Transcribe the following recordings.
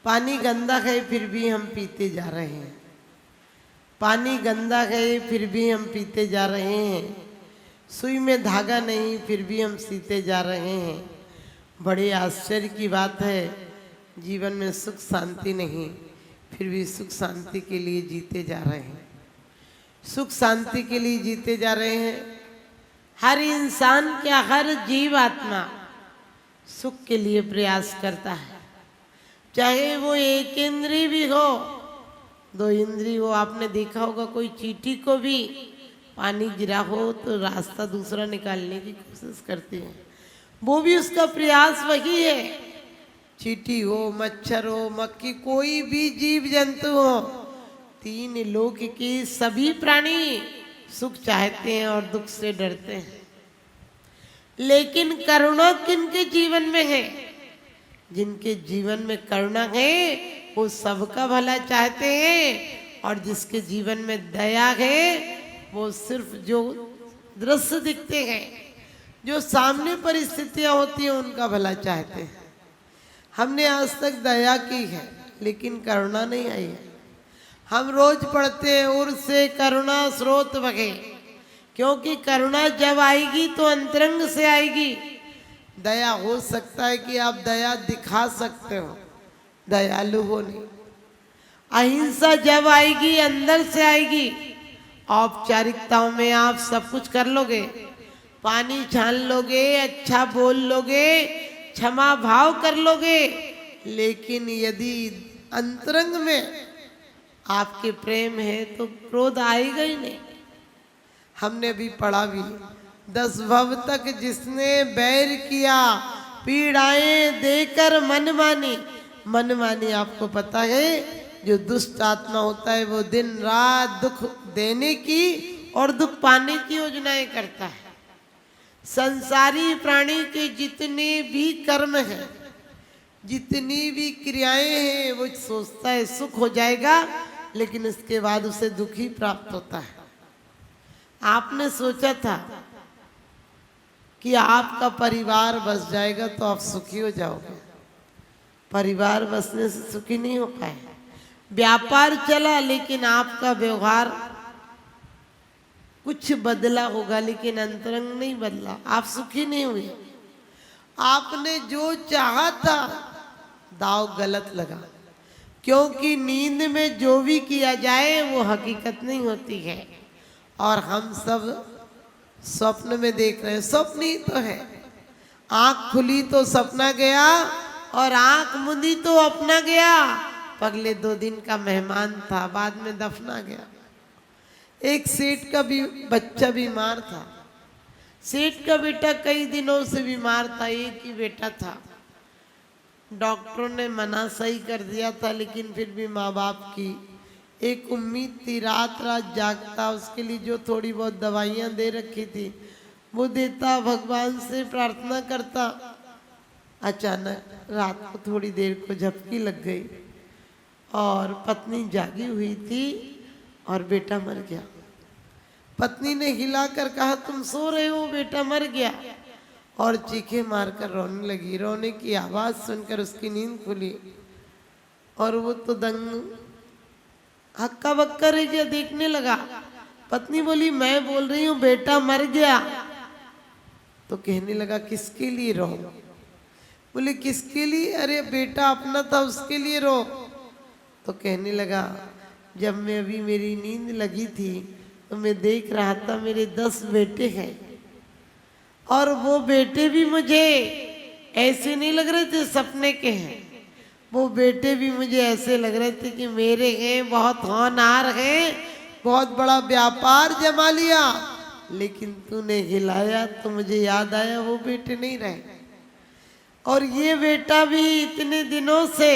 पानी गंदा है फिर भी हम पीते जा रहे हैं। पानी गंदा है फिर भी हम पीते जा रहे हैं। सुई में धागा नहीं फिर भी हम सीते जा रहे हैं। बड़े आश्चर्य की बात है, जीवन में सुख शांति नहीं फिर भी सुख शांति के लिए जीते जा रहे हैं। सुख शांति के लिए जीते जा रहे हैं। हर इंसान क्या, हर जीव आत्मा सुख के लिए प्रयास करता है, चाहे वो एक इंद्री भी हो, दो इंद्री हो। आपने देखा होगा कोई चींटी को भी पानी गिरा हो तो रास्ता दूसरा निकालने की कोशिश करती है, वो भी उसका प्रयास वही है। चींटी हो, मच्छर हो, मक्खी, कोई भी जीव जंतु हो, तीन लोक के सभी प्राणी सुख चाहते हैं और दुख से डरते हैं। लेकिन करुणा किनके जीवन में है? जिनके जीवन में करुणा है वो सबका भला चाहते हैं, और जिसके जीवन में दया है वो सिर्फ जो दृश्य दिखते हैं, जो सामने परिस्थितियां होती हैं उनका भला चाहते हैं। हमने आज तक दया की है लेकिन करुणा नहीं आई है। हम रोज पढ़ते हैं उर से करुणा स्रोत बहे, क्योंकि करुणा जब आएगी तो अंतरंग से आएगी। दया हो सकता है कि आप दया दिखा सकते हो, दयालु हो नहीं। अहिंसा जब आएगी अंदर से आएगी। औपचारिकताओं में आप सब कुछ कर लोगे, पानी छान लोगे, अच्छा बोल लोगे, क्षमा भाव कर लोगे, लेकिन यदि अंतरंग में आपके प्रेम है तो क्रोध आएगा ही नहीं। हमने भी पढ़ा भी, 10 भव तक जिसने बैर किया, पीड़ाएं देकर मनमानी। मनमानी आपको पता है, जो दुष्ट आत्मा होता है वो दिन रात दुख देने की और दुख पाने की योजनाएं करता है। संसारी प्राणी के जितने भी कर्म हैं, जितनी भी क्रियाएं हैं, वो सोचता है सुख हो जाएगा, लेकिन इसके बाद उसे दुख ही प्राप्त होता है। आपने सोचा था कि आपका परिवार बस जाएगा तो आप सुखी हो जाओगे, परिवार बसने से सुखी नहीं हो पाए। व्यापार चला लेकिन आपका व्यवहार कुछ बदला होगा, लेकिन अंतरंग नहीं बदला, आप सुखी नहीं हुए। आपने जो चाहा था दाव गलत लगा, क्योंकि नींद में जो भी किया जाए वो हकीकत नहीं होती है, और हम सब स्वप्न में देख रहे हैं। स्वप्न ही तो है, आंख खुली तो सपना गया और आंख मुंदी तो अपना गया। पगले 2 दिन का मेहमान था, बाद में दफना गया। एक सेठ का भी बच्चा बीमार था, सेठ का बेटा कई दिनों से बीमार था, एक ही बेटा था। डॉक्टरों ने मना सही कर दिया था, लेकिन फिर भी माँ बाप की एक उम्मीद थी। रात रात जागता, उसके लिए जो थोड़ी बहुत दवाइयाँ दे रखी थी वो देता, भगवान से प्रार्थना करता। अचानक रात को थोड़ी देर को झपकी लग गई और पत्नी जागी हुई थी और बेटा मर गया। पत्नी ने हिलाकर कहा, तुम सो रहे हो, बेटा मर गया, और चीखे मारकर रोने लगी। रोने की आवाज़ सुनकर उसकी नींद खुली और वो तो दंग हक्का बक्का रह गया, देखने लगा। पत्नी बोली, मैं बोल रही हूँ बेटा मर गया। तो कहने लगा, किसके लिए रो? बोले, किसके लिए? अरे बेटा अपना था, उसके लिए रो। तो कहने लगा, जब मैं अभी मेरी नींद लगी थी तो मैं देख रहा था मेरे 10 बेटे हैं, और वो बेटे भी मुझे ऐसे नहीं लग रहे थे सपने के हैं, वो बेटे भी मुझे ऐसे लग रहे थे कि मेरे हैं, बहुत होनहार हैं, बहुत बड़ा व्यापार जमा लिया, लेकिन तूने हिलाया तो मुझे याद आया वो बेटे नहीं रहे, और ये बेटा भी इतने दिनों से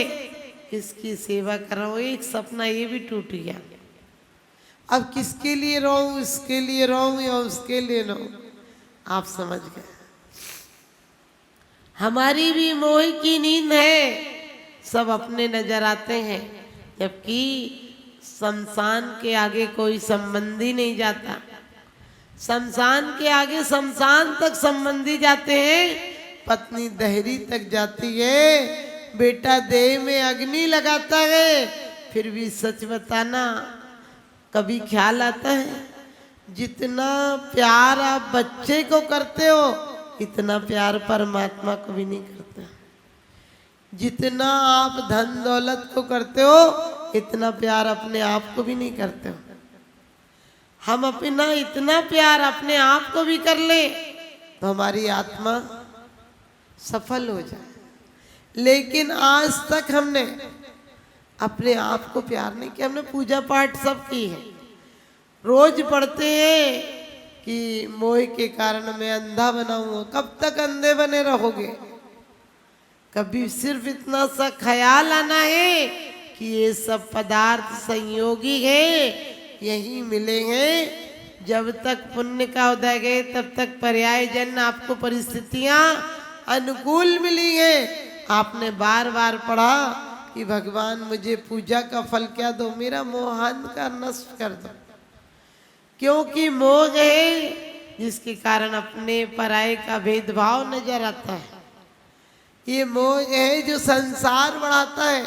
इसकी सेवा कर रहा हूँ, एक सपना ये भी टूट गया। अब किसके लिए रोऊं? इसके लिए रोऊं या उसके लिए रोऊं? आप समझ गए। हमारी भी मोह की नींद है, सब अपने नजर आते हैं, जबकि शमशान के आगे कोई संबंधी नहीं जाता। शमशान के आगे शमशान तक संबंधी जाते हैं, पत्नी दहरी तक जाती है, बेटा देह में अग्नि लगाता है, फिर भी सच बताना कभी ख्याल आता है? जितना प्यार आप बच्चे को करते हो इतना प्यार परमात्मा को भी नहीं करते। जितना आप धन दौलत को करते हो इतना प्यार अपने आप को भी नहीं करते हो। हम अपना इतना प्यार अपने आप को भी कर ले तो हमारी आत्मा सफल हो जाए, लेकिन आज तक हमने अपने आप को प्यार नहीं किया। हमने पूजा पाठ सब की है, रोज पढ़ते हैं कि मोह के कारण मैं अंधा बना हूं। कब तक अंधे बने रहोगे? कभी सिर्फ इतना सा ख्याल आना है कि ये सब पदार्थ संयोगी है, यही मिलेंगे। जब तक पुण्य का उदय गए तब तक पर्याय जन्म आपको परिस्थितियां अनुकूल मिली है। आपने बार बार पढ़ा कि भगवान मुझे पूजा का फल क्या दो, मेरा मोहान का नष्ट कर दो। क्योंकि मोह है जिसके कारण अपने पराये का भेदभाव नजर आता है। ये मोह है जो संसार बढ़ाता है।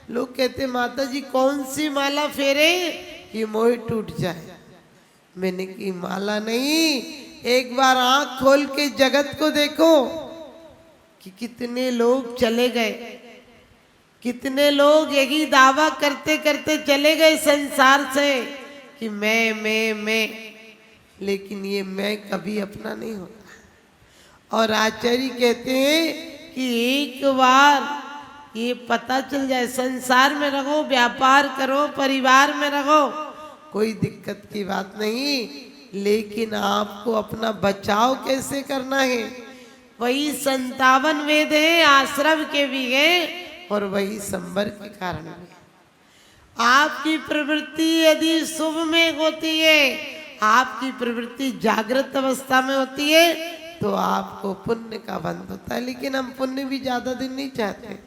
लोग कहते माता जी कौन सी माला फेरे कि मोह टूट जाए। मैंने की माला नहीं, एक बार आंख खोल के जगत को देखो कि कितने लोग चले गए, कितने लोग यही दावा करते करते चले गए संसार से कि मैं, लेकिन ये मैं कभी अपना नहीं होता। और आचार्य कहते हैं कि एक बार ये पता चल जाए, संसार में रहो, व्यापार करो, परिवार में रहो, कोई दिक्कत की बात नहीं, लेकिन आपको अपना बचाव कैसे करना है। वही 57 वेद है, आश्रम के भी है और वही संबर के कारण भी। आपकी प्रवृत्ति यदि शुभ में होती है, आपकी प्रवृत्ति जागृत अवस्था में होती है तो आपको पुण्य का बंध होता है। लेकिन हम पुण्य भी ज्यादा दिन नहीं चाहते।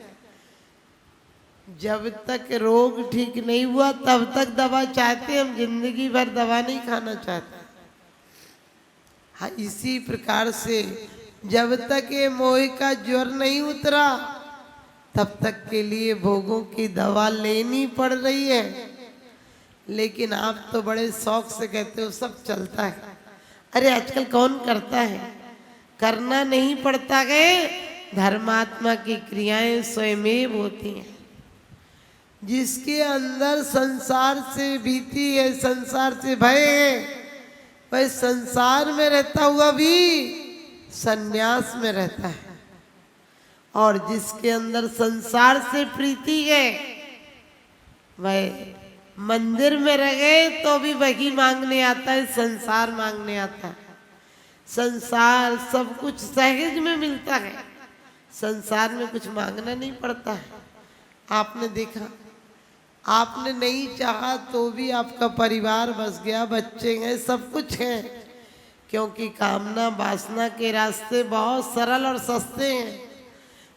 जब तक रोग ठीक नहीं हुआ तब तक दवा चाहते, हम जिंदगी भर दवा नहीं खाना चाहते। हाँ, इसी प्रकार से जब तक ये मोह का ज्वर नहीं उतरा तब तक के लिए भोगों की दवा लेनी पड़ रही है। लेकिन आप तो बड़े शौक से कहते हो सब चलता है। अरे आजकल कौन करता है? करना नहीं पड़ता है। धर्मात्मा की क्रियाएं स्वयमेव होती हैं। जिसके अंदर संसार से भीति है, संसार से भय है, वह संसार में रहता हुआ भी संन्यास में रहता है। और जिसके अंदर संसार से प्रीति है वह मंदिर में रह गए तो भी वही मांगने आता है, संसार मांगने आता है। संसार सब कुछ सहज में मिलता है, संसार में कुछ मांगना नहीं पड़ता है। आपने देखा, आपने नहीं चाहा तो भी आपका परिवार बस गया, बच्चे हैं, सब कुछ है। क्योंकि कामना वासना के रास्ते बहुत सरल और सस्ते हैं।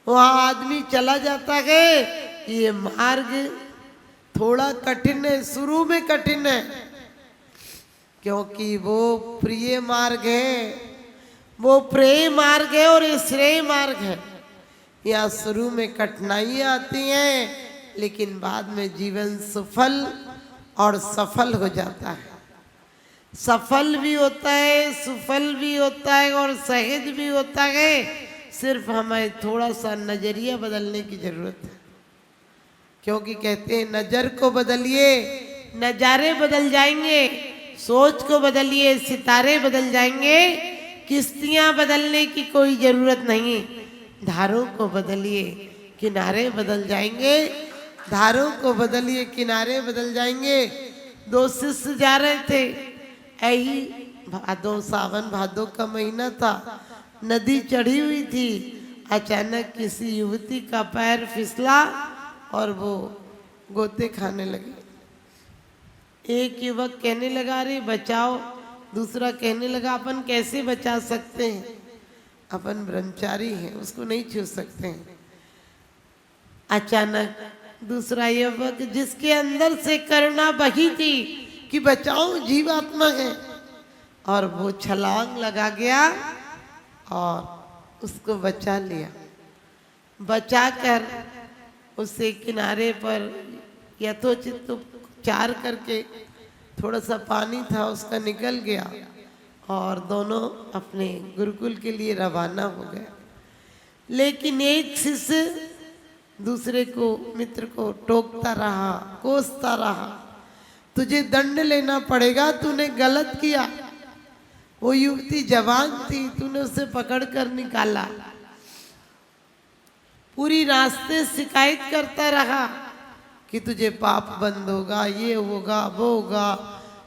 वहाँ आदमी चला जाता है। ये मार्ग थोड़ा कठिन है, शुरू में कठिन है, क्योंकि वो प्रिय मार्ग है, वो प्रेम मार्ग है और ये श्रेय मार्ग है। यहाँ शुरू में कठिनाइयाँ आती हैं, लेकिन बाद में जीवन सुफल और सफल हो जाता है। सफल भी होता है, सुफल भी होता है और सहज भी होता है। सिर्फ हमें थोड़ा सा नजरिया बदलने की जरूरत है। क्योंकि कहते हैं नजर को बदलिए, नजारे बदल जाएंगे। सोच को बदलिए, सितारे बदल जाएंगे। किश्तियां बदलने की कोई जरूरत नहीं। धारों को बदलिए, किनारे बदल जाएंगे। धारों को बदलिए, किनारे बदल जाएंगे। दो शिष्य जा रहे थे, यही भादो, सावन भादो का महीना था, नदी चढ़ी हुई थी। अचानक किसी युवती का पैर फिसला और वो गोते खाने लगी। एक युवक कहने लगा अरे बचाओ, दूसरा कहने लगा अपन कैसे बचा सकते हैं, अपन ब्रह्मचारी हैं, उसको नहीं छू सकते हैं। अचानक दूसरा युवक जिसके अंदर से करुणा बही थी कि बचाओ, जीवात्मा है, और वो छलांग लगा गया और उसको बचा लिया। बचाकर उसे किनारे पर यथोचित उपचार करके थोड़ा सा पानी था उसका निकल गया और दोनों अपने गुरुकुल के लिए रवाना हो गए। लेकिन एक शिष्य दूसरे को, मित्र को टोकता रहा, कोसता रहा, तुझे दंड लेना पड़ेगा, तूने गलत किया। वो युवती जवान थी, तूने उसे पकड़कर निकाला। पूरी रास्ते शिकायत करता रहा कि तुझे पाप बंद होगा, ये होगा, वो होगा,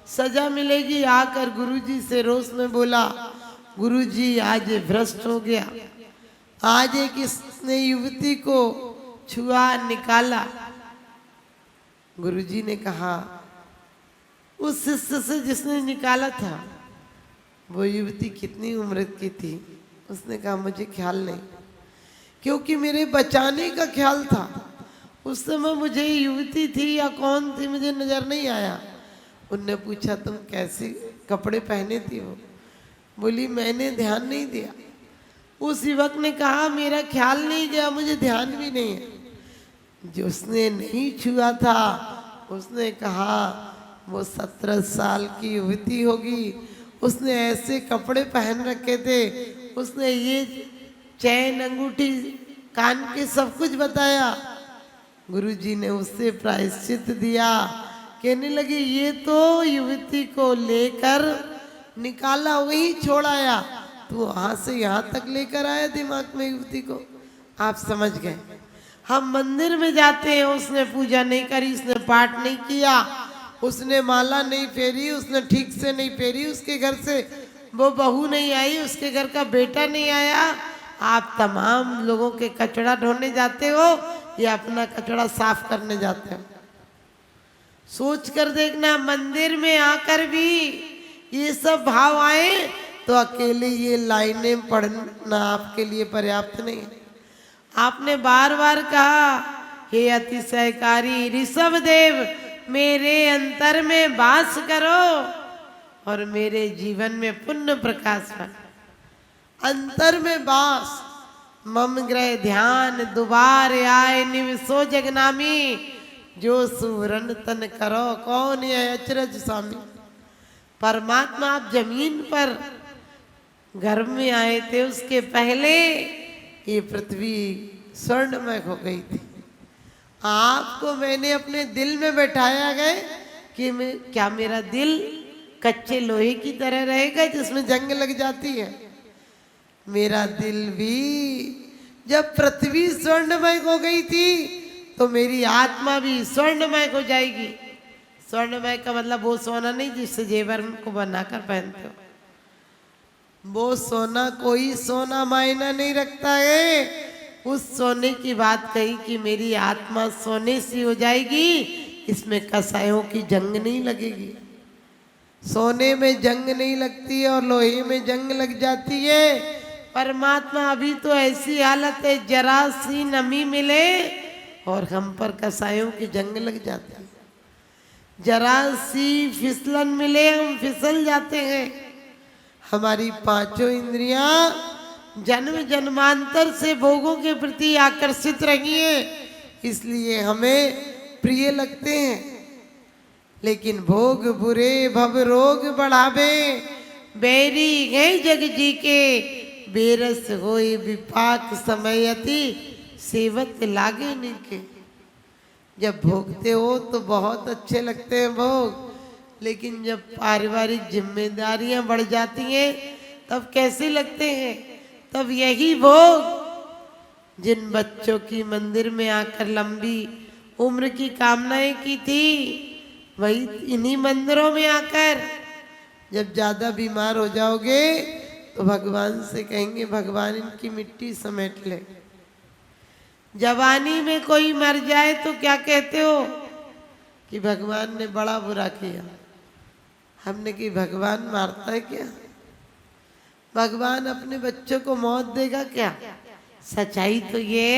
सजा मिलेगी। आकर गुरुजी से रोष में बोला, गुरुजी आज ये भ्रष्ट हो गया, आज एक इसने युवती को छुआ, निकाला। गुरुजी ने कहा उस शिष्य से जिसने निकाला था वो युवती कितनी उम्र की थी? उसने कहा मुझे ख्याल नहीं, क्योंकि मेरे बचाने का ख्याल था। उस समय मुझे युवती थी या कौन थी मुझे नजर नहीं आया। उनने पूछा तुम कैसे कपड़े पहने थी? वो बोली मैंने ध्यान नहीं दिया। उस युवक ने कहा मेरा ख्याल नहीं गया, मुझे ध्यान भी नहीं है। जो उसने नहीं छुआ था उसने कहा वो 17 साल की युवती होगी, उसने ऐसे कपड़े पहन रखे थे, उसने ये चैन, अंगूठी, कान के सब कुछ बताया। गुरुजी ने उससे प्रायश्चित दिया। कहने लगे ये तो युवती को लेकर निकाला, वही छोड़ाया, तो वहां से यहाँ तक लेकर आया दिमाग में युवती को। आप समझ गए। हम मंदिर में जाते हैं, उसने पूजा नहीं करी, उसने पाठ नहीं किया, उसने माला नहीं फेरी, उसने ठीक से नहीं फेरी, उसके घर से वो बहू नहीं आई, उसके घर का बेटा नहीं आया। आप तमाम लोगों के कचड़ा ढोने जाते हो या अपना कचड़ा साफ करने जाते हो? सोच कर देखना। मंदिर में आकर भी ये सब भाव आए तो अकेले ये लाइनें पढ़ना आपके लिए पर्याप्त नहीं है। आपने बार बार कहा हे अतिशयकारी ऋषभदेव, मेरे अंतर में वास करो और मेरे जीवन में पुण्य प्रकाश कर। अंतर में वास, मम ग्रह ध्यान दुबार आए निवसो जगनामी, जो सुवर्ण तन करो कौन है अचरज स्वामी। परमात्मा आप जमीन पर घर में आए थे, उसके पहले ये पृथ्वी स्वर्णमय हो गई थी। आपको मैंने अपने दिल में बैठाया गया कि क्या मेरा दिल कच्चे लोहे की तरह रहेगा जिसमें जंग लग जाती है? मेरा दिल भी जब पृथ्वी स्वर्णमय हो गई थी तो मेरी आत्मा भी स्वर्णमय हो जाएगी। स्वर्णमय का मतलब वो सोना नहीं जिससे जेवर को बनाकर पहनते हो, वो सोना कोई सोना मायना नहीं रखता है। उस सोने की बात कही कि मेरी आत्मा सोने सी हो जाएगी, इसमें कसायों की जंग नहीं लगेगी। सोने में जंग नहीं लगती और लोहे में जंग लग जाती है। परमात्मा अभी तो ऐसी हालत है जरा सी नमी मिले और हम पर कसायों की जंग लग जाती है। जरा सी फिसलन मिले हम फिसल जाते हैं। हमारी पांचों इंद्रियां जन्म जन्मांतर से भोगों के प्रति आकर्षित रही हैं, इसलिए हमें प्रिय लगते हैं। लेकिन भोग बुरे भव रोग बढ़ावे, बैरी है जग जी के, बेरस होए विपाक समयति, सेवत लागे निके। जब भोगते हो तो बहुत अच्छे लगते हैं भोग, लेकिन जब पारिवारिक जिम्मेदारियां बढ़ जाती हैं तब कैसे लगते हैं? तब यही भोग जिन बच्चों की मंदिर में आकर लंबी उम्र की कामनाएं की थी, वही इन्हीं मंदिरों में आकर जब ज्यादा बीमार हो जाओगे तो भगवान से कहेंगे भगवान इनकी मिट्टी समेट ले। जवानी में कोई मर जाए तो क्या कहते हो कि भगवान ने बड़ा बुरा किया। हमने कि भगवान मारता है क्या? भगवान अपने बच्चों को मौत देगा क्या? सच्चाई तो ये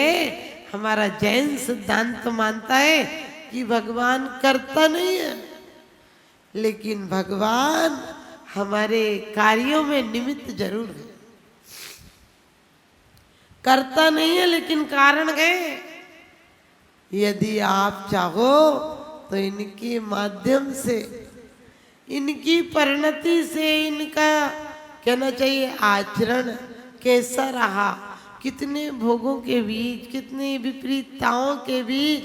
हमारा जैन सिद्धांत तो मानता है कि भगवान करता नहीं है, लेकिन भगवान हमारे कार्यों में निमित्त जरूर है। करता नहीं है लेकिन कारण है। यदि आप चाहो तो इनके माध्यम से, इनकी परिणति से, इनका कहना चाहिए आचरण कैसा रहा, कितने भोगों के बीच, कितनी विपरीतताओं के बीच,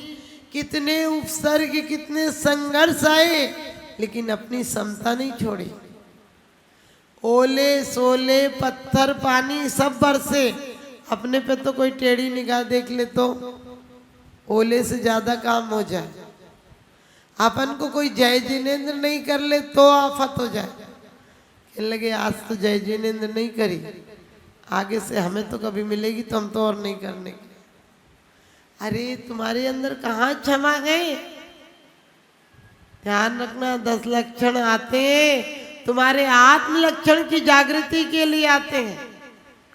कितने उपसर्ग, कितने संघर्ष आए, लेकिन अपनी समता नहीं छोड़ी। ओले सोले पत्थर पानी सब बरसे, अपने पे तो कोई टेढ़ी निगाह देख ले तो ओले से ज्यादा काम हो जाए। अपन को कोई जय जिनेन्द्र नहीं कर ले तो आफत हो जाए। कहने लगे आज तो जय जिनेन्द्र नहीं करी, आगे से हमें तो कभी मिलेगी तो हम तो और नहीं करने के। अरे तुम्हारे अंदर कहाँ क्षमा गए? ध्यान रखना, 10 लक्षण आते हैं तुम्हारे आत्म लक्षण की जागृति के लिए आते हैं,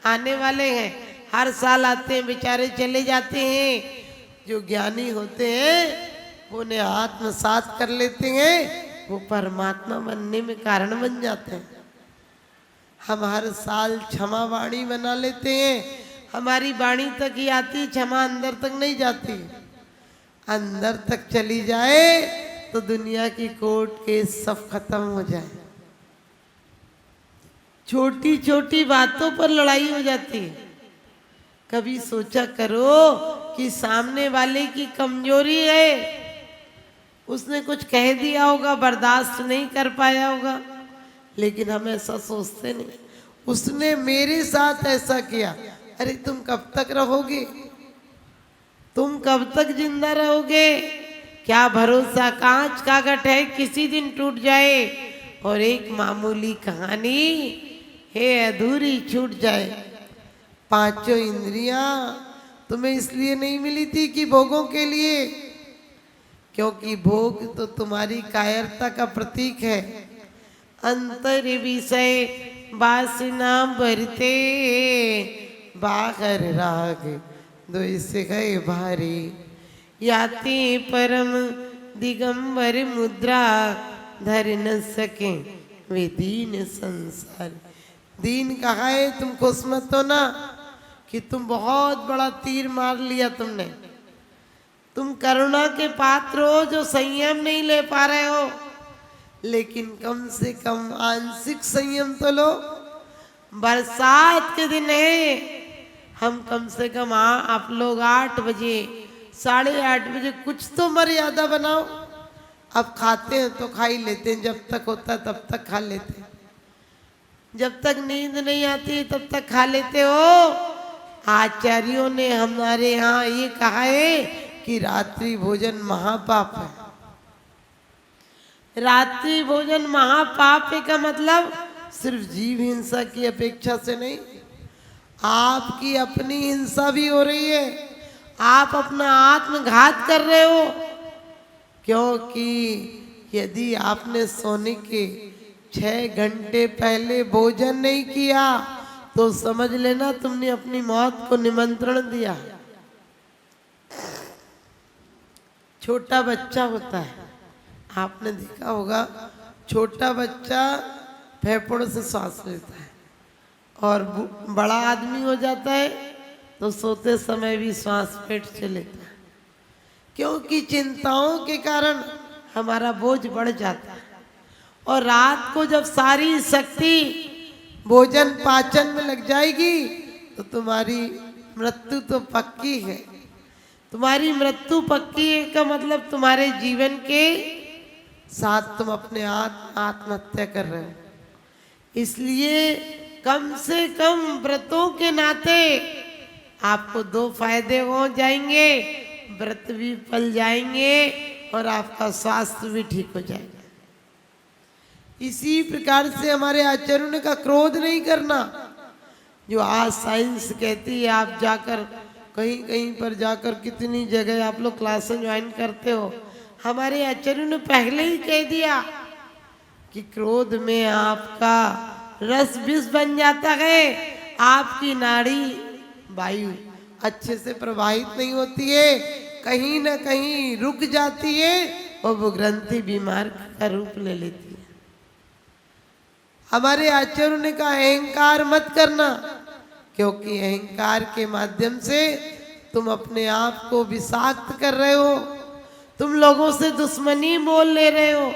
आने वाले हैं, हर साल आते हैं, बेचारे चले जाते हैं। जो ज्ञानी होते हैं वो उन्हें आत्मसात कर लेते हैं, वो परमात्मा बनने में कारण बन जाते हैं। हम हर साल क्षमा वाणी बना लेते हैं, हमारी वाणी तक ही आती, क्षमा अंदर तक नहीं जाती। अंदर तक चली जाए तो दुनिया की कोर्ट केस सब खत्म हो जाए। छोटी छोटी बातों पर लड़ाई हो जाती है। कभी सोचा करो कि सामने वाले की कमजोरी है, उसने कुछ कह दिया होगा, बर्दाश्त नहीं कर पाया होगा, लेकिन हम ऐसा सोचते नहीं। उसने मेरे साथ ऐसा किया, अरे तुम कब तक रहोगे? तुम कब तक जिंदा रहोगे? क्या भरोसा, कांच का घट है, किसी दिन टूट जाए और एक मामूली कहानी है अधूरी छूट जाए। पांचों इंद्रियां तुम्हें इसलिए नहीं मिली थी कि भोगों के लिए, क्योंकि भोग तो तुम्हारी कायरता का प्रतीक है। अंतर विषय वासना भरते, बाहर राग द्वेष गए भारी, याति परम दिगंबर मुद्रा, धर न सके वे दीन संसार। दीन कहा है, तुम खुश मत हो ना कि तुम बहुत बड़ा तीर मार लिया तुमने। तुम करुणा के पात्र हो जो संयम नहीं ले पा रहे हो, लेकिन कम से कम आंशिक संयम तो लो। बरसात के दिन है, हम कम से कम आप लोग 8 बजे 8:30 बजे कुछ तो मर्यादा बनाओ। अब खाते हैं तो खा ही लेते हैं, जब तक होता है तब तक खा लेते हैं, जब तक नींद नहीं आती तब तक खा लेते हो। आचार्यों ने हमारे यहाँ ये कहा है कि रात्रि भोजन महापाप है। रात्रि भोजन महापाप है का मतलब सिर्फ जीव हिंसा की अपेक्षा से नहीं, आपकी अपनी हिंसा भी हो रही है। आप अपना आत्मघात कर रहे हो, क्योंकि यदि आपने सोने के 6 घंटे पहले भोजन नहीं किया तो समझ लेना तुमने अपनी मौत को निमंत्रण दिया। छोटा बच्चा होता है, आपने देखा होगा, छोटा बच्चा फेफड़ों से सांस लेता है, और बड़ा आदमी हो जाता है तो सोते समय भी श्वास पेट से लेता है, क्योंकि चिंताओं के कारण हमारा बोझ बढ़ जाता है। और रात को जब सारी शक्ति भोजन पाचन में लग जाएगी तो तुम्हारी मृत्यु तो पक्की है। तुम्हारी मृत्यु पक्की है का मतलब तुम्हारे जीवन के साथ तुम अपने आत्महत्या कर रहे हो। इसलिए कम से कम व्रतों के नाते आपको 2 फायदे हो जाएंगे, व्रत भी फल जाएंगे और आपका स्वास्थ्य भी ठीक हो जाएगा। इसी प्रकार से हमारे आचार्यों ने कहा क्रोध नहीं करना। जो आज साइंस कहती है, आप जाकर कहीं कहीं पर जाकर कितनी जगह आप लोग क्लासें ज्वाइन करते हो, हमारे आचार्यों ने पहले ही कह दिया कि क्रोध में आपका रस विष बन जाता है, आपकी नाड़ी वायु अच्छे से प्रवाहित नहीं होती है, कहीं ना कहीं रुक जाती है और वो ग्रंथि बीमार का रूप ले लेती है। हमारे आचार्यों ने कहा अहंकार मत करना, क्योंकि अहंकार के माध्यम से तुम अपने आप को विषाक्त कर रहे हो, तुम लोगों से दुश्मनी मोल ले रहे हो।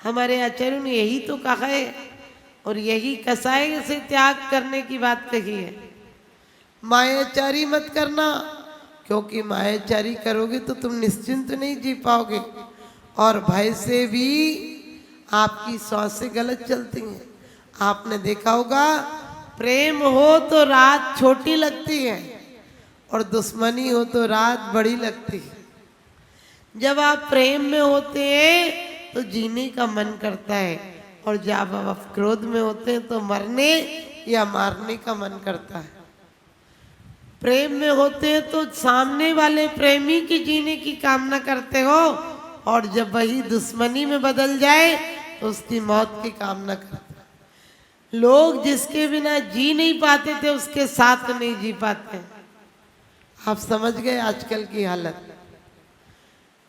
हमारे आचार्यों ने यही तो कहा है और यही कसाई से त्याग करने की बात कही है। मायाचारी मत करना, क्योंकि मायाचारी करोगे तो तुम निश्चिंत नहीं जी पाओगे और भय से भी आपकी सांसें गलत चलती हैं। आपने देखा होगा, प्रेम हो तो रात छोटी लगती है और दुश्मनी हो तो रात बड़ी लगती है। जब आप प्रेम में होते हैं तो जीने का मन करता है और जब आप क्रोध में होते हैं तो मरने या मारने का मन करता है। प्रेम में होते हैं तो सामने वाले प्रेमी की जीने की कामना करते हो और जब वही दुश्मनी में बदल जाए तो उसकी मौत की कामना करते हो। लोग जिसके बिना जी नहीं पाते थे उसके साथ नहीं जी पाते। आप समझ गए आजकल की हालत।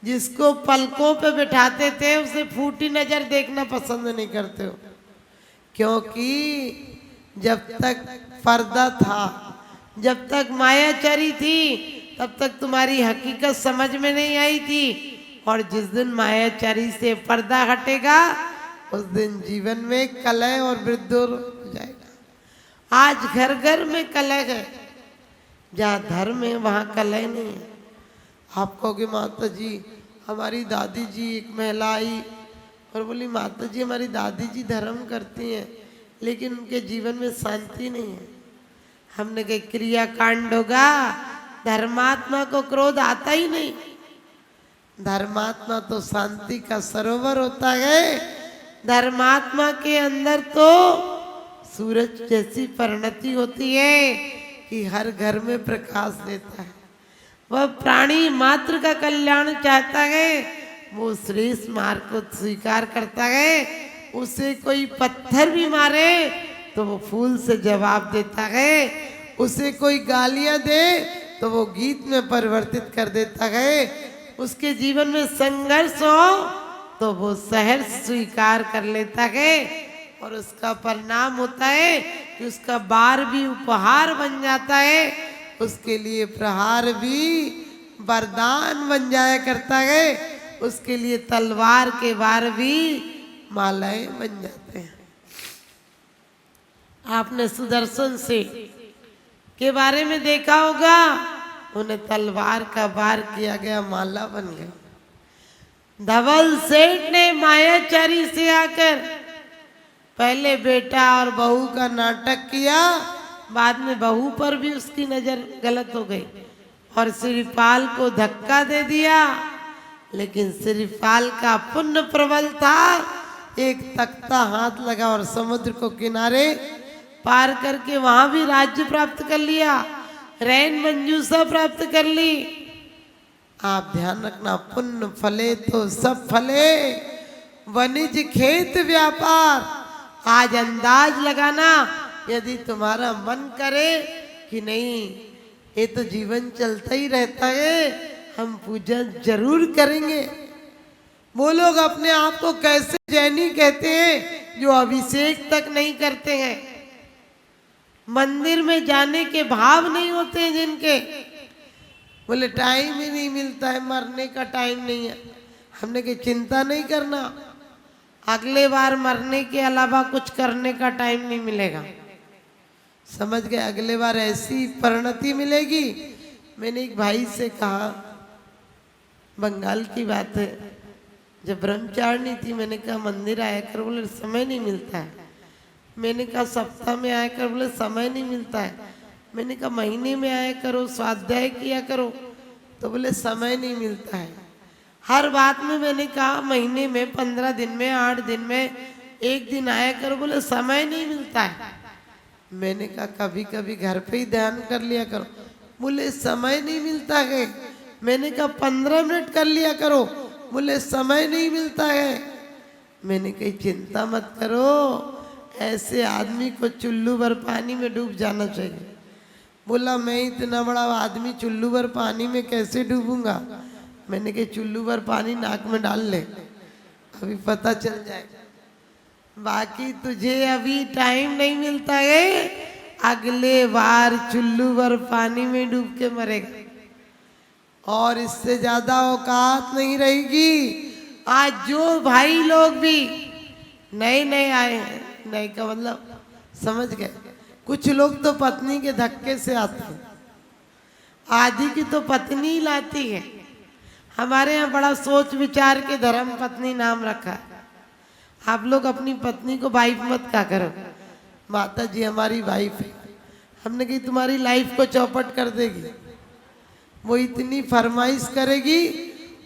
जिसको पलकों पे बिठाते थे उसे फूटी नजर देखना पसंद नहीं करते हो, क्योंकि जब तक पर्दा था, जब तक मायाचारी थी, तब तक तुम्हारी हकीकत समझ में नहीं आई थी। और जिस दिन मायाचारी से पर्दा हटेगा उस दिन जीवन में कलह और विद्रोह हो जाएगा। आज घर घर में कलह है, जहाँ धर्म है वहाँ कलह नहीं है। आप कहोगे माता जी हमारी दादी जी, एक महिला आई और बोली माता जी हमारी दादी जी धर्म करती हैं लेकिन उनके जीवन में शांति नहीं है। हमने कहा क्रिया कांड होगा, धर्मात्मा को क्रोध आता ही नहीं। धर्मात्मा तो शांति का सरोवर होता है। धर्मात्मा के अंदर तो सूरज जैसी परिणति होती है कि हर घर में प्रकाश देता है। वह प्राणी मात्र का कल्याण चाहता है, वो श्रेष्ठ मार्ग को स्वीकार करता है। उसे कोई पत्थर भी मारे तो वो फूल से जवाब देता है, उसे कोई गालियां दे तो वो गीत में परिवर्तित कर देता है। उसके जीवन में संघर्ष हो तो वो सहर्ष स्वीकार कर लेता है और उसका परिणाम होता है कि उसका बार भी उपहार बन जाता है, उसके लिए प्रहार भी वरदान बन जाया करता है, उसके लिए तलवार के वार भी मालाएं बन जाते हैं। आपने सुदर्शन से के बारे में देखा होगा, उन्हें तलवार का वार किया गया, माला बन गई। धवल सेठ ने मायाचारी से आकर पहले बेटा और बहू का नाटक किया, बाद में बहू पर भी उसकी नजर गलत हो गई और श्रीपाल को धक्का दे दिया। लेकिन श्रीपाल का पुण्य प्रबल था, एक तख्ता हाथ लगा और समुद्र को किनारे पार करके वहां भी राज्य प्राप्त कर लिया, रैन मंजूषा प्राप्त कर ली। आप ध्यान रखना, पुण्य फले तो सब फले, वनिज खेत व्यापार। आज अंदाज लगाना, यदि तुम्हारा मन करे कि नहीं ये तो जीवन चलता ही रहता है, हम पूजा जरूर करेंगे। वो लोग अपने आप को कैसे जैनी कहते हैं जो अभिषेक तक नहीं करते हैं, मंदिर में जाने के भाव नहीं होते हैं जिनके। बोले टाइम ही नहीं मिलता है, मरने का टाइम नहीं है। हमने की चिंता नहीं करना, अगले बार मरने के अलावा कुछ करने का टाइम नहीं मिलेगा। समझ गए? अगले बार ऐसी परिणति मिलेगी। मैंने एक भाई से कहा, बंगाल की बात है, जब ब्रह्मचारिणी थी, मैंने कहा मंदिर आया कर, बोले समय नहीं मिलता है। मैंने कहा सप्ताह में आया कर, बोले समय नहीं मिलता है। मैंने कहा महीने में आया करो, स्वाध्याय किया करो, तो बोले समय नहीं मिलता है। हर बात में मैंने कहा महीने में, 15 दिन में, 8 दिन में, 1 दिन आया करो, बोले समय नहीं मिलता है। मैंने कहा कभी कभी घर पे ही ध्यान कर लिया करो, बोले समय नहीं मिलता है। मैंने कहा 15 मिनट कर लिया करो, बोले समय नहीं मिलता है। मैंने कही चिंता मत करो, ऐसे आदमी को चुल्लू भर पानी में डूब जाना चाहिए। बोला मैं इतना बड़ा आदमी चुल्लू भर पानी में कैसे डूबूंगा। मैंने कहा चुल्लू भर पानी नाक में डाल ले, अभी पता चल जाएगा। बाकी तुझे अभी टाइम नहीं मिलता है, अगले बार चुल्लू भर पानी में डूब के मरेगा और इससे ज्यादा औकात नहीं रहेगी। आज जो भाई लोग भी नए नए आए हैं, नए का मतलब समझ गए, कुछ लोग तो पत्नी के धक्के से आते हैं, आधी की तो पत्नी लाती है। हमारे यहाँ बड़ा सोच विचार के धर्म पत्नी नाम रखा है। आप लोग अपनी पत्नी को वाइफ मत कहा करो, माता जी हमारी वाइफ है। हमने कही तुम्हारी लाइफ को चौपट कर देगी, वो इतनी फरमाइश करेगी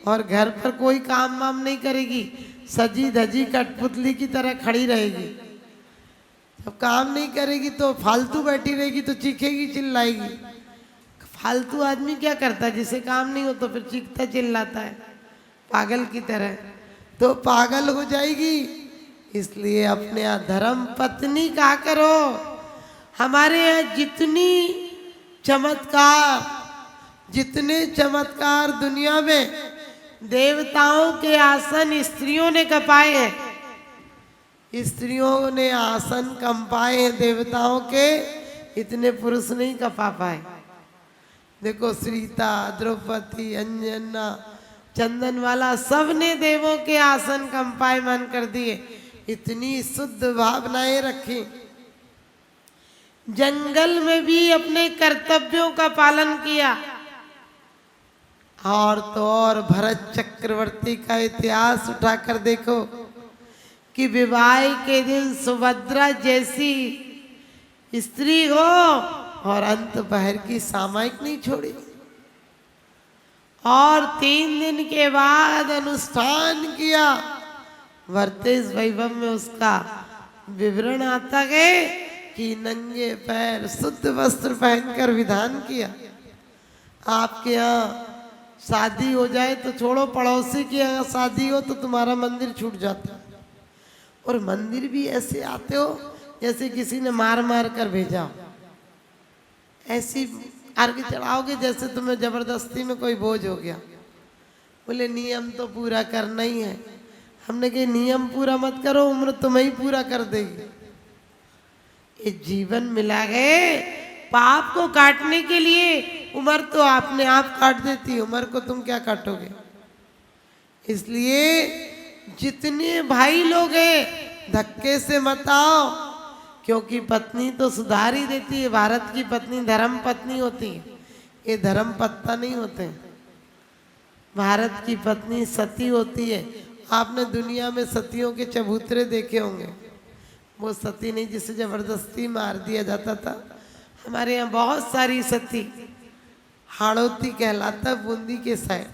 और घर पर कोई काम वाम नहीं करेगी, सजी धजी कठपुतली की तरह खड़ी रहेगी। जब काम नहीं करेगी तो फालतू बैठी रहेगी, तो चीखेगी चिल्लाएगी। फालतू आदमी क्या करता है? जिसे काम नहीं हो तो फिर चीखता चिल्लाता है पागल की तरह, तो पागल हो जाएगी। इसलिए अपने यहाँ धर्म पत्नी कहा करो। हमारे यहाँ जितने चमत्कार दुनिया में देवताओं के आसन स्त्रियों ने कपाए हैं, स्त्रियों ने आसन कंपाए हैं देवताओं के, इतने पुरुष नहीं कपा पाए। देखो सीता, द्रौपदी, अंजना, चंदनवाला, सब ने देवों के आसन कंपायमान कर दिए। इतनी शुद्ध भावनाएं रखी, जंगल में भी अपने कर्तव्यों का पालन किया। और तो और भरत चक्रवर्ती का इतिहास उठाकर देखो कि विवाह के दिन सुभद्रा जैसी स्त्री हो और अंत पहर की सामयिक नहीं छोड़ी, और 3 दिन के बाद अनुष्ठान किया। वर्तेश वैभव में उसका विवरण आता है कि नंगे पैर शुद्ध वस्त्र पहनकर विधान किया। आपके यहाँ शादी हो जाए तो छोड़ो, पड़ोसी की अगर शादी हो तो तुम्हारा मंदिर छूट जाता है, और मंदिर भी ऐसे आते हो जैसे किसी ने मार मार कर भेजा हो। ऐसी अर्घ चढ़ाओगे जैसे तुम्हें जबरदस्ती में कोई बोझ हो गया। बोले नियम तो पूरा करना ही है। हमने कहा नियम पूरा मत करो, उम्र तुम्हें ही पूरा कर देगी। ये जीवन मिला है पाप को काटने के लिए, उम्र तो आपने आप काट देती है, उम्र को तुम क्या काटोगे। इसलिए जितने भाई लोग हैं धक्के से मत आओ, क्योंकि पत्नी तो सुधार ही देती है। भारत की पत्नी धर्म पत्नी होती है, ये धर्म पत्ता नहीं होते। भारत की पत्नी सती होती है। आपने दुनिया में सतियों के चबूतरे देखे होंगे, वो सती नहीं जिसे जबरदस्ती मार दिया जाता था। हमारे यहाँ बहुत सारी सती, हाड़ौती कहलाता बूंदी के साइड।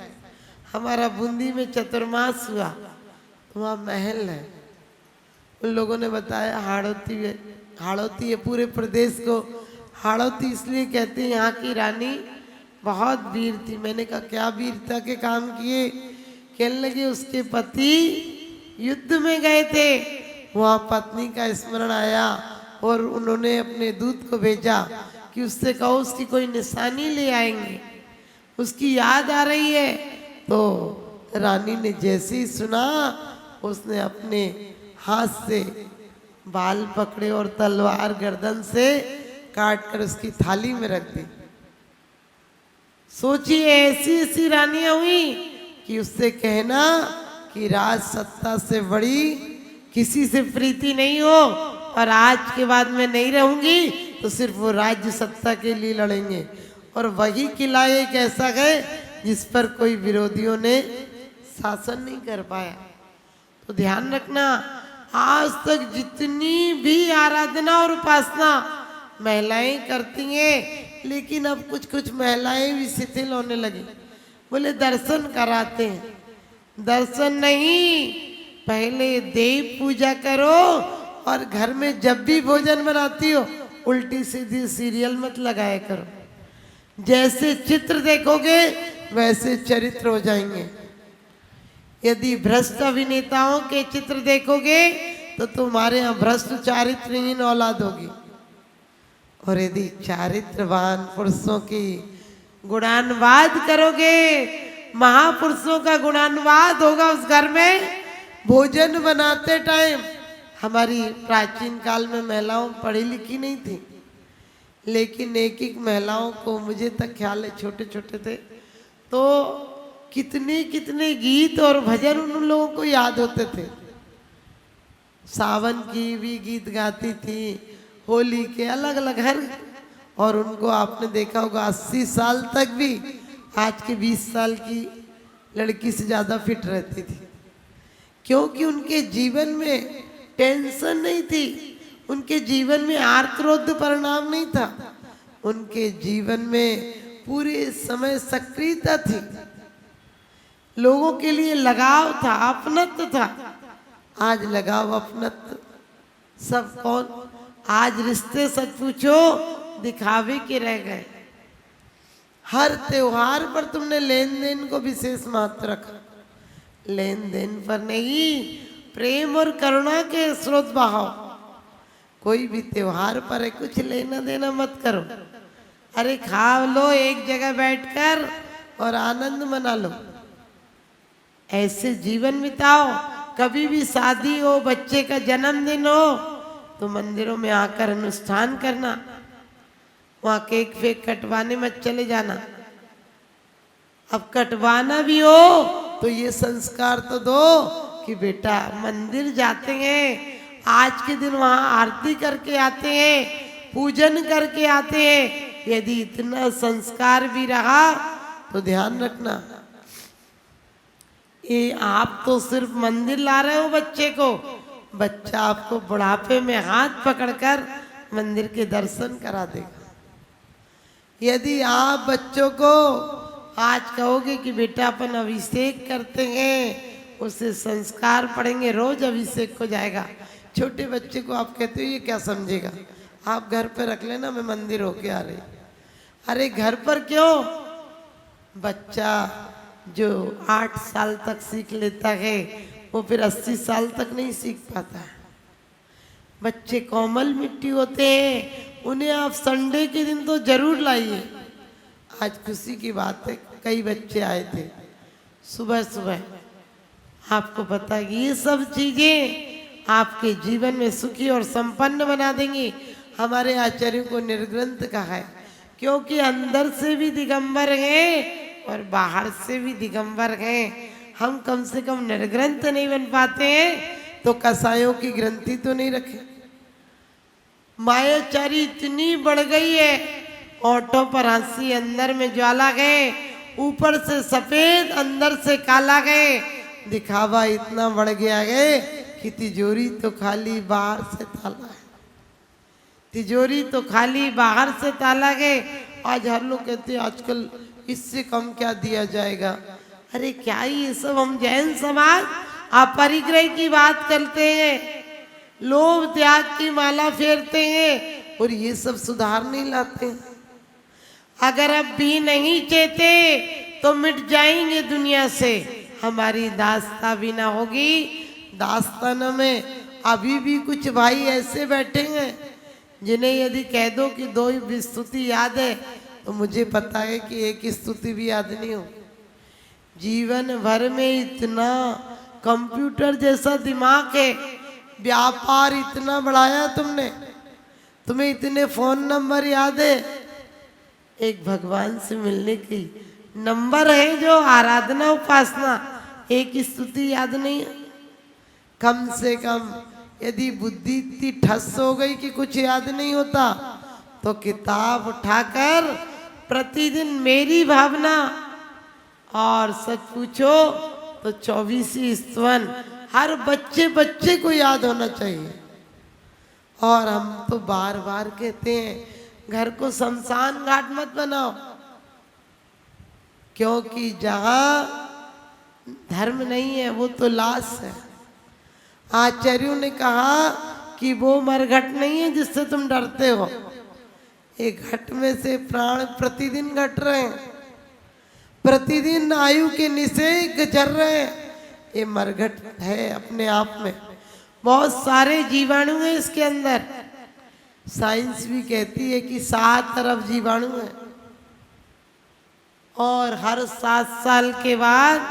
हमारा बूंदी में चतुर्मास हुआ, वहाँ महल है। उन लोगों ने बताया हाड़ौती है, पूरे प्रदेश को हाड़ौती इसलिए कहते हैं, यहाँ की रानी बहुत वीर थी। मैंने कहा क्या वीरता के काम किए? कहने लगे उसके पति युद्ध में गए थे, वहाँ पत्नी का स्मरण आया और उन्होंने अपने दूत को भेजा कि उससे कहो उसकी कोई निशानी ले आएंगे, उसकी याद आ रही है। तो रानी ने जैसे ही सुना, उसने अपने हाथ से बाल पकड़े और तलवार गर्दन से काट कर उसकी थाली में रख दी। सोचिए ऐसी ऐसी रानियां हुई कि उससे कहना कि राज सत्ता से बड़ी किसी से प्रीति नहीं हो, और आज के बाद मैं नहीं रहूंगी तो सिर्फ वो राज्य सत्ता के लिए लड़ेंगे। और वही किला एक ऐसा है जिस पर कोई विरोधियों ने शासन नहीं कर पाया। तो ध्यान रखना, आज तक जितनी भी आराधना और उपासना महिलाएं करती हैं, लेकिन अब कुछ कुछ महिलाएं भी शिथिल होने लगी। बोले दर्शन कराते हैं, दर्शन नहीं, पहले देव पूजा करो, और घर में जब भी भोजन बनाती हो उल्टी सीधी सीरियल मत लगाया करो। जैसे चित्र देखोगे वैसे चरित्र हो जाएंगे। यदि भ्रष्ट अभिनेताओं के चित्र देखोगे तो तुम्हारे यहाँ भ्रष्ट चारित्रहीन औलाद होगी, और यदि चारित्रवान पुरुषों की गुणानुवाद करोगे, महापुरुषों का गुणानुवाद होगा उस घर में। भोजन बनाते टाइम, हमारी प्राचीन काल में महिलाओं पढ़ी लिखी नहीं थी, लेकिन एक एक महिलाओं को, मुझे तक ख्याल है छोटे छोटे थे तो कितने कितने गीत और भजन उन लोगों को याद होते थे। सावन की भी गीत गाती थी, होली के अलग अलग हर, और उनको आपने देखा होगा 80 साल तक भी आज के 20 साल की लड़की से ज़्यादा फिट रहती थी, क्योंकि उनके जीवन में टेंशन नहीं थी, उनके जीवन में आर्तरोध परिणाम नहीं था, उनके जीवन में पूरे समय सक्रियता थी, लोगों के लिए लगाव था, अपनत्व था। आज लगाव अपनत्व सब कौन, आज रिश्ते सच पूछो दिखावे के रह गए। हर त्योहार पर तुमने लेन देन को विशेष महत्व रखा, लेन देन पर नहीं, प्रेम और करुणा के स्रोत बहाओ। कोई भी त्योहार पर है, कुछ लेना देना मत करो, अरे खा लो एक जगह बैठकर और आनंद मना लो, ऐसे जीवन बिताओ। कभी भी शादी हो, बच्चे का जन्मदिन हो तो मंदिरों में आकर अनुष्ठान करना, वहाँ केक फेक कटवाने मत चले जाना। अब कटवाना भी हो तो ये संस्कार तो दो कि बेटा मंदिर जाते हैं, आज के दिन वहाँ आरती करके आते हैं, पूजन करके आते हैं। यदि इतना संस्कार भी रहा तो ध्यान रखना, ये आप तो सिर्फ मंदिर ला रहे हो बच्चे को, बच्चा आपको बुढ़ापे में हाथ पकड़कर मंदिर के दर्शन करा देगा। यदि आप बच्चों को आज कहोगे कि बेटा अपन अभिषेक करते हैं, उससे संस्कार पढ़ेंगे, रोज अभिषेक को जाएगा। छोटे बच्चे को आप कहते हो ये क्या समझेगा, आप घर पे रख लेना, मैं मंदिर होके आ रही। अरे घर पर क्यों, बच्चा जो 8 साल तक सीख लेता है वो फिर 80 साल तक नहीं सीख पाता है। बच्चे कोमल मिट्टी होते हैं, उन्हें आप संडे के दिन तो जरूर लाइए। आज खुशी की बात है, कई बच्चे आए थे सुबह सुबह। आपको पता है कि ये सब चीजें आपके जीवन में सुखी और संपन्न बना देंगी। हमारे आचार्यों को निर्ग्रंथ कहा है, क्योंकि अंदर से भी दिगंबर हैं और बाहर से भी दिगंबर हैं। हम कम से कम निर्ग्रंथ नहीं बन पाते हैं तो कसायों की ग्रंथि तो नहीं रखे। मायाचारी इतनी बढ़ गई है, ओठों पर हंसी अंदर में ज्वाला गए, ऊपर से सफेद अंदर से काला गए, दिखावा इतना बढ़ गया है कि तिजोरी तो खाली बाहर से ताला है, तिजोरी तो खाली बाहर से ताला गए। आज हर लोग कहते हैं आजकल इससे कम क्या दिया जाएगा। अरे क्या ये सब, हम जैन समाज अपरिग्रह की बात करते हैं, लोभ त्याग की माला फेरते हैं और ये सब सुधार नहीं लाते हैं। अगर अब भी नहीं चेते तो मिट जाएंगे दुनिया से, हमारी दास्ता भी ना होगी। दास्तान में अभी भी कुछ भाई ऐसे बैठे हैं जिन्हें यदि कह दो कि 2 स्तुति याद है तो मुझे पता है कि एक स्तुति भी याद नहीं हो। जीवन भर में इतना कंप्यूटर जैसा दिमाग है, व्यापार इतना बढ़ाया तुमने, तुम्हें इतने फोन नंबर याद है, एक भगवान से मिलने की नंबर है जो आराधना उपासना, एक स्तुति याद नहीं है। कम से कम यदि बुद्धि इतनी ठस हो गई कि कुछ याद नहीं होता तो किताब उठाकर प्रतिदिन मेरी भावना और सच पूछो तो 24 स्तवन हर बच्चे बच्चे को याद होना चाहिए। और हम तो बार बार कहते हैं घर को शमशान घाट मत बनाओ, क्योंकि जहां धर्म नहीं है वो तो लाश है। आचार्यों ने कहा कि वो मरघट नहीं है जिससे तुम डरते हो, एक घट में से प्राण प्रतिदिन घट रहे हैं, प्रतिदिन आयु के निशे गुजर रहे हैं। ये मरघट है अपने आप में, बहुत सारे जीवाणु हैं इसके अंदर। साइंस भी कहती है कि 7 अरब जीवाणु हैं और हर 7 साल के बाद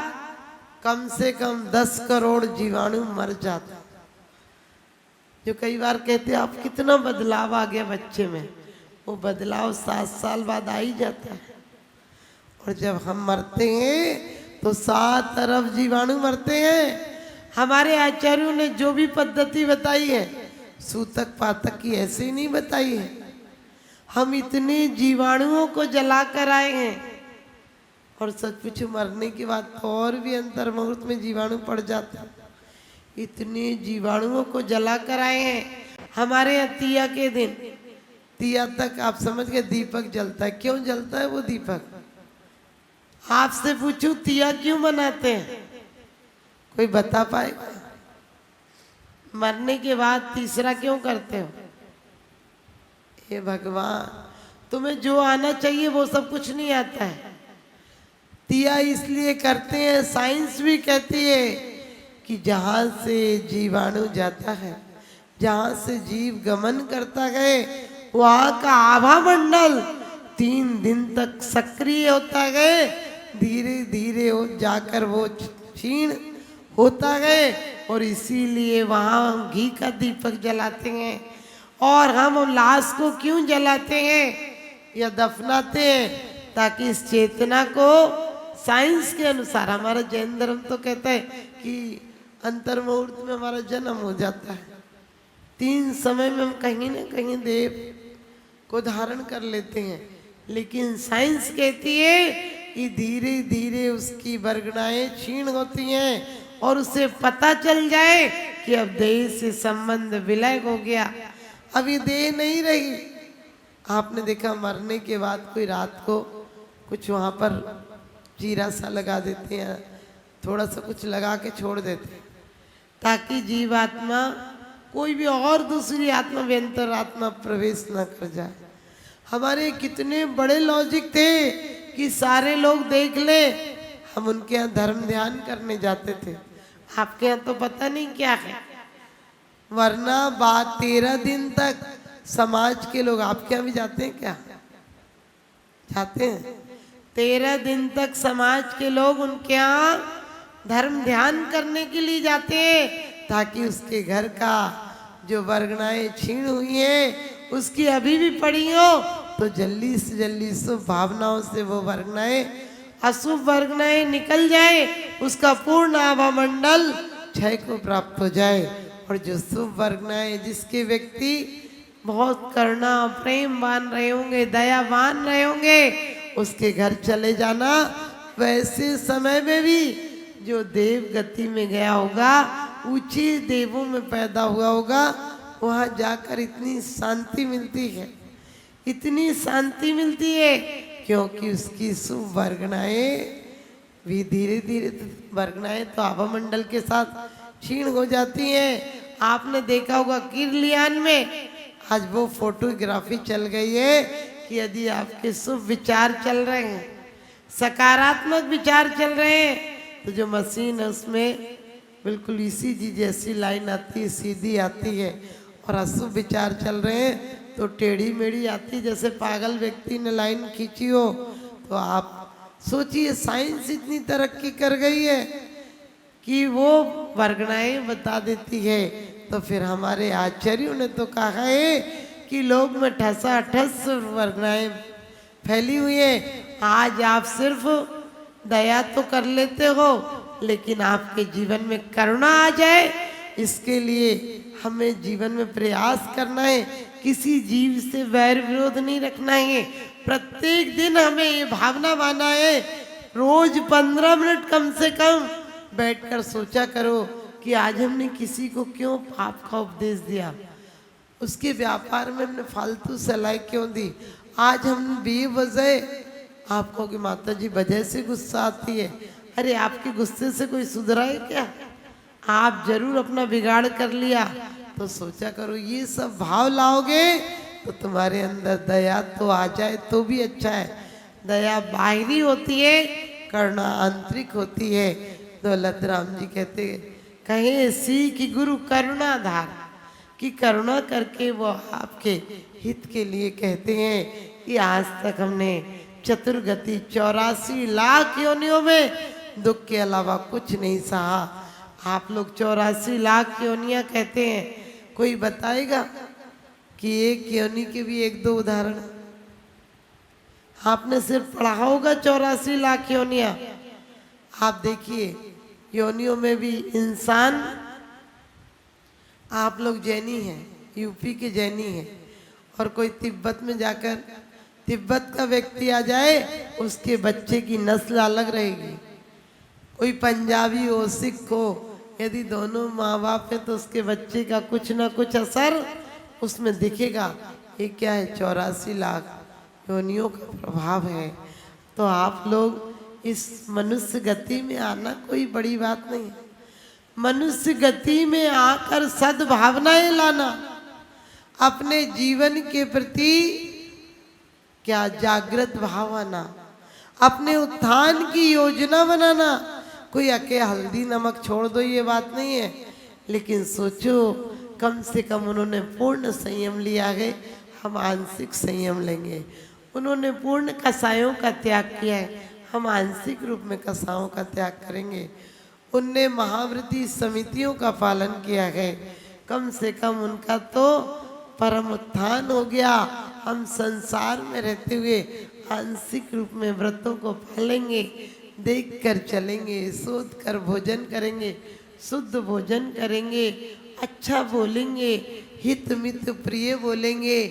कम से कम 10 करोड़ जीवाणु मर जाते हैं। जो कई बार कहते हैं आप कितना बदलाव आ गया बच्चे में, वो बदलाव 7 साल बाद आ ही जाता है। और जब हम मरते हैं तो 7 अरब जीवाणु मरते हैं। हमारे आचार्यों ने जो भी पद्धति बताई है सूतक पातक की ऐसे ही नहीं बताई है। हम इतने जीवाणुओं को जला कर आए हैं और सचमुच मरने के बाद तो और भी अंतर मुहूर्त में जीवाणु पड़ जाते हैं। इतने जीवाणुओं को जला कर आए हैं। हमारे यहाँ तिया के दिन, तिया तक आप समझ गए दीपक जलता है। क्यों जलता है वो दीपक? आपसे पूछूं तिया क्यों मनाते हैं? कोई बता पाएगा? मरने के बाद तीसरा क्यों करते हो? हे भगवान, तुम्हें जो आना चाहिए वो सब कुछ नहीं आता है। तिया इसलिए करते हैं, साइंस भी कहती है कि जहाँ से जीवाणु जाता है, जहाँ से जीव गमन करता है, वहाँ का आभा मंडल 3 दिन तक सक्रिय होता है। धीरे धीरे जाकर वो क्षीण होता है और इसीलिए वहाँ हम घी का दीपक जलाते हैं। और हम लाश को क्यों जलाते हैं या दफनाते हैं? ताकि इस चेतना को साइंस के अनुसार, हमारा जैन धर्म तो कहता है कि अंतर मुहूर्त में हमारा जन्म हो जाता है। 3 समय में हम कहीं ना कहीं देव को धारण कर लेते हैं। लेकिन साइंस कहती है कि धीरे धीरे उसकी वर्गणाएं क्षीण होती हैं और उसे पता चल जाए कि अब देह से संबंध विलय हो गया, अब ये देह नहीं रही। आपने देखा मरने के बाद कोई रात को कुछ वहाँ पर जीरा सा लगा देते हैं, थोड़ा सा कुछ लगा के छोड़ देते हैं ताकि जीवात्मा कोई भी और दूसरी आत्मा में अंतरात्मा प्रवेश न कर जाए। हमारे कितने बड़े लॉजिक थे कि सारे लोग देख ले। हम उनके यहाँ धर्म ध्यान करने जाते थे, आपके यहाँ तो पता नहीं क्या है। वरना बाद 13 दिन तक समाज के लोग, आपके यहाँ भी जाते हैं क्या? जाते हैं। 13 दिन तक समाज के लोग उनके यहाँ धर्म ध्यान करने के लिए जाते हैं ताकि उसके घर का जो वर्गणाएं क्षीण हुई हैं उसकी अभी भी पड़ी हो तो जल्दी से जल्दी शुभ भावनाओं से वो वर्गणाएं, अशुभ वर्गणाएं निकल जाए, उसका पूर्ण आभा मंडल क्षय को प्राप्त हो जाए। और जो शुभ वर्गणाएं, जिसके व्यक्ति बहुत करुणा प्रेमवान रहे होंगे, दयावान रहे होंगे, उसके घर चले जाना। वैसे समय में भी जो देव गति में गया होगा, ऊंचे देवों में पैदा हुआ होगा, वहां जाकर इतनी शांति मिलती है, इतनी शांति मिलती है क्योंकि उसकी शुभ वर्गणाएं भी धीरे धीरे, वर्गणाएं तो आभा मंडल के साथ क्षीण हो जाती हैं। आपने देखा होगा किरलियान में आज वो फोटोग्राफी चल गई है कि यदि आपके शुभ विचार चल रहे हैं, सकारात्मक विचार चल रहे हैं, तो जो मशीन है उसमें बिल्कुल इसी जी जैसी लाइन आती है, सीधी आती है। और अशुभ विचार चल रहे हैं तो टेढ़ी मेढ़ी आती है, जैसे पागल व्यक्ति ने लाइन खींची हो। तो आप सोचिए, साइंस इतनी तरक्की कर गई है कि वो वर्गणाएं बता देती है। तो फिर हमारे आचार्यों ने तो कहा है कि लोग में ठसा ठस वर्गणाएं फैली हुई है। आज आप सिर्फ दया तो कर लेते हो, लेकिन आपके जीवन में करुणा आ जाए, इसके लिए हमें जीवन में प्रयास करना है। किसी जीव से वैर विरोध नहीं रखना है। प्रत्येक दिन हमें ये भावना माना है, रोज 15 मिनट कम से कम बैठकर सोचा करो कि आज हमने किसी को क्यों पाप का उपदेश दिया, उसके व्यापार में हमने फालतू सलाह क्यों दी। आज हम बेवजह, आप कहोगे माता जी वजह से गुस्सा आती है। अरे आपके गुस्से से कोई सुधरा है क्या? आप जरूर अपना बिगाड़ कर लिया। तो सोचा करो, ये सब भाव लाओगे तो तुम्हारे अंदर दया तो आ जाए तो भी अच्छा है। दया बाहरी होती है, करुणा आंतरिक होती है। दौलत राम जी कहते कहे सीख गुरु करुणा धार, कि करुणा करके वो आपके हित के लिए कहते हैं कि आज तक हमने चतुर्गति 84 लाख योनियों में दुख के अलावा कुछ नहीं सहा। आप लोग 84 लाख योनियां कहते हैं, कोई बताएगा कि एक योनि के भी 1-2 उदाहरण? आपने सिर्फ पढ़ा होगा 84 लाख योनियां। आप देखिए योनियों में भी इंसान, आप लोग जैनी हैं, यूपी के जैनी हैं, और कोई तिब्बत में जाकर तिब्बत का व्यक्ति आ जाए, उसके बच्चे की नस्ल अलग रहेगी। कोई पंजाबी हो, सिख हो, यदि दोनों माँ बाप है तो उसके बच्चे का कुछ ना कुछ असर उसमें दिखेगा। ये क्या है? 84 लाख योनियों का प्रभाव है। तो आप लोग इस मनुष्य गति में आना कोई बड़ी बात नहीं है। मनुष्य गति में आकर सद्भावनाएं लाना, अपने जीवन के प्रति क्या जागृत भाव आना, अपने उत्थान की योजना बनाना। कोई अके हल्दी नमक छोड़ दो ये बात नहीं है, लेकिन सोचो कम से कम उन्होंने पूर्ण संयम लिया है, हम आंशिक संयम लेंगे। उन्होंने पूर्ण कसायों का त्याग किया है, हम आंशिक रूप में कसायों का त्याग करेंगे। उनने महाव्रती समितियों का पालन किया है, कम से कम उनका तो परम उत्थान हो गया। हम संसार में रहते हुए आंशिक रूप में व्रतों को पालेंगे, देख कर चलेंगे, सोच कर भोजन करेंगे, शुद्ध भोजन करेंगे, अच्छा बोलेंगे, हित मित प्रिय बोलेंगे,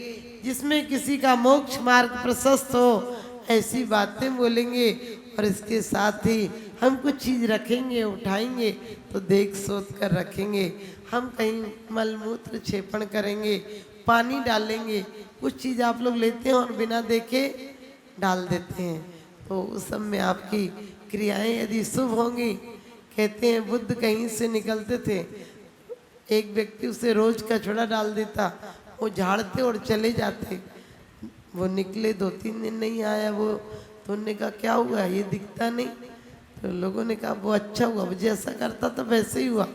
जिसमें किसी का मोक्ष मार्ग प्रशस्त हो ऐसी बातें बोलेंगे। और इसके साथ ही हम कुछ चीज़ रखेंगे, उठाएंगे तो देख सोच कर रखेंगे। हम कहीं मलमूत्र क्षेपण करेंगे, पानी डालेंगे, कुछ चीज़ आप लोग लेते हैं और बिना देखे डाल देते हैं, तो उस सब में आपकी क्रियाएं यदि शुभ होंगी। कहते हैं बुद्ध कहीं से निकलते थे, एक व्यक्ति उसे रोज कचड़ा डाल देता, वो झाड़ते और चले जाते। वो निकले 2-3 दिन नहीं आया वो, तो उन्होंने कहा क्या हुआ, ये दिखता नहीं। तो लोगों ने कहा वो अच्छा हुआ, वो जैसा करता था वैसे ही हुआ,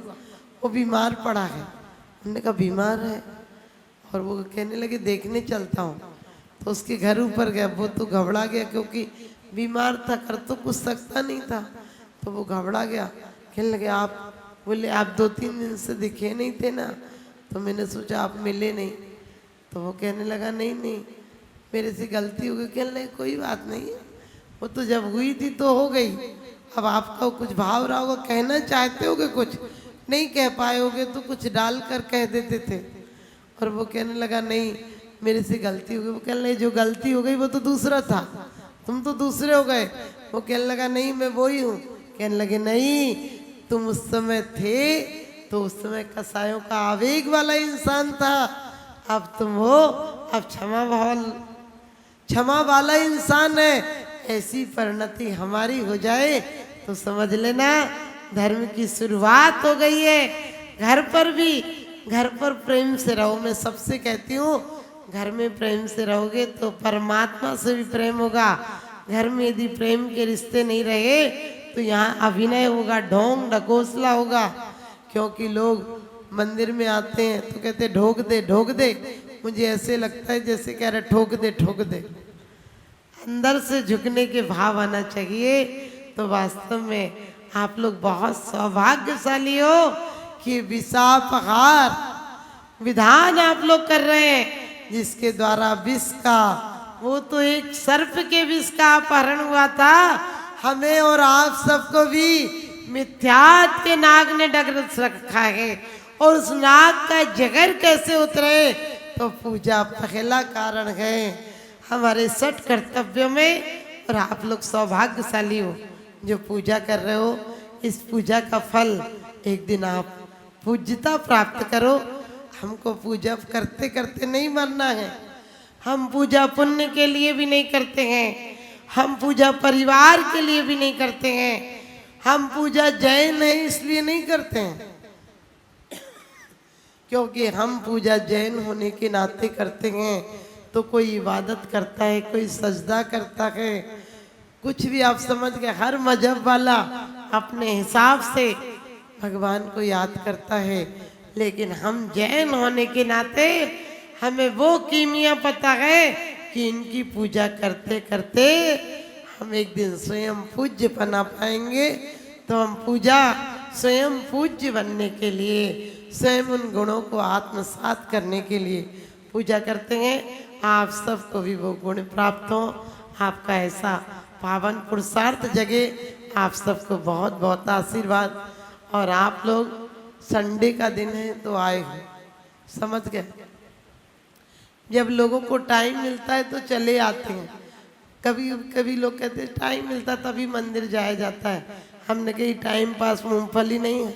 वो बीमार पड़ा है। उन्होंने कहा बीमार है, और वो कहने लगे देखने चलता हूँ। तो उसके घर ऊपर गया, वो तो घबरा गया क्योंकि बीमार था, कर तो कुछ सकता नहीं था, तो वो घबरा गया। कहने लगे आप, बोले आप 2-3 दिन से दिखे नहीं थे ना, तो मैंने सोचा आप मिले नहीं। तो वो कहने लगा नहीं नहीं मेरे से गलती हो गई। कहने लगे कोई बात नहीं है, वो तो जब हुई थी तो हो गई, अब आपका कुछ भाव रहा होगा, कहना चाहते होगे, कुछ नहीं कह पाए होगे तो कुछ डाल कर कह देते थे। और वो कहने लगा नहीं मेरे से गलती हो गई। वो कहने लगे जो गलती हो गई वो तो दूसरा था, तुम तो दूसरे हो गए। वो कहने लगा नहीं मैं वो ही हूँ। कहने लगे नहीं तुम उस समय थे तो उस समय कसायों का आवेग वाला इंसान था, अब तुम हो, अब क्षमा वाला इंसान है। ऐसी परिणति हमारी हो जाए तो समझ लेना धर्म की शुरुआत हो गई है। घर पर भी, घर पर प्रेम से रहो। मैं सबसे कहती हूँ घर में प्रेम से रहोगे तो परमात्मा से भी प्रेम होगा। घर में यदि प्रेम के रिश्ते नहीं रहे तो यहाँ अभिनय होगा, ढोंग ढकोसला होगा। क्योंकि लोग मंदिर में आते हैं तो कहते ढोक दे ढोक दे, मुझे ऐसे लगता है जैसे कह रहे ठोक दे ठोक दे। अंदर से झुकने के भाव आना चाहिए। तो वास्तव में आप लोग बहुत सौभाग्यशाली हो कि विषापहार विधान आप लोग कर रहे हैं, जिसके द्वारा विष का, वो तो एक सर्प के विष का अपहरण हुआ था, हमें और आप सबको भी मिथ्यात के नाग ने डगर रखा है। और उस नाग का जगर कैसे उतरे, तो पूजा पहला कारण है हमारे 6 कर्तव्यों में। और आप लोग सौभाग्यशाली हो जो पूजा कर रहे हो। इस पूजा का फल एक दिन आप पूज्यता प्राप्त करो। हमको पूजा करते करते नहीं मरना है। हम पूजा पुण्य के लिए भी नहीं करते हैं, हम पूजा परिवार के लिए भी नहीं करते हैं, हम पूजा जैन है इसलिए नहीं करते हैं, क्योंकि हम पूजा जैन होने के नाते करते हैं। तो कोई इबादत करता है, कोई सजदा करता है, कुछ भी आप समझ गए। हर मजहब वाला अपने हिसाब से भगवान को याद करता है, लेकिन हम जैन होने के नाते हमें वो कीमिया पता है कि इनकी पूजा करते करते हम एक दिन स्वयं पूज्य बना पाएंगे। तो हम पूजा स्वयं पूज्य बनने के लिए, स्वयं उन गुणों को आत्मसात करने के लिए पूजा करते हैं। आप सबको भी वो गुण प्राप्त हो। आपका ऐसा पावन पुरुषार्थ जगे। आप सबको बहुत बहुत आशीर्वाद। और आप लोग संडे का दिन है तो आए हो, समझ गए। जब लोगों को टाइम मिलता है तो चले आते हैं। कभी कभी लोग कहते हैं टाइम मिलता तभी मंदिर जाया जाता है। हमने कही टाइम पास मूंगफली नहीं है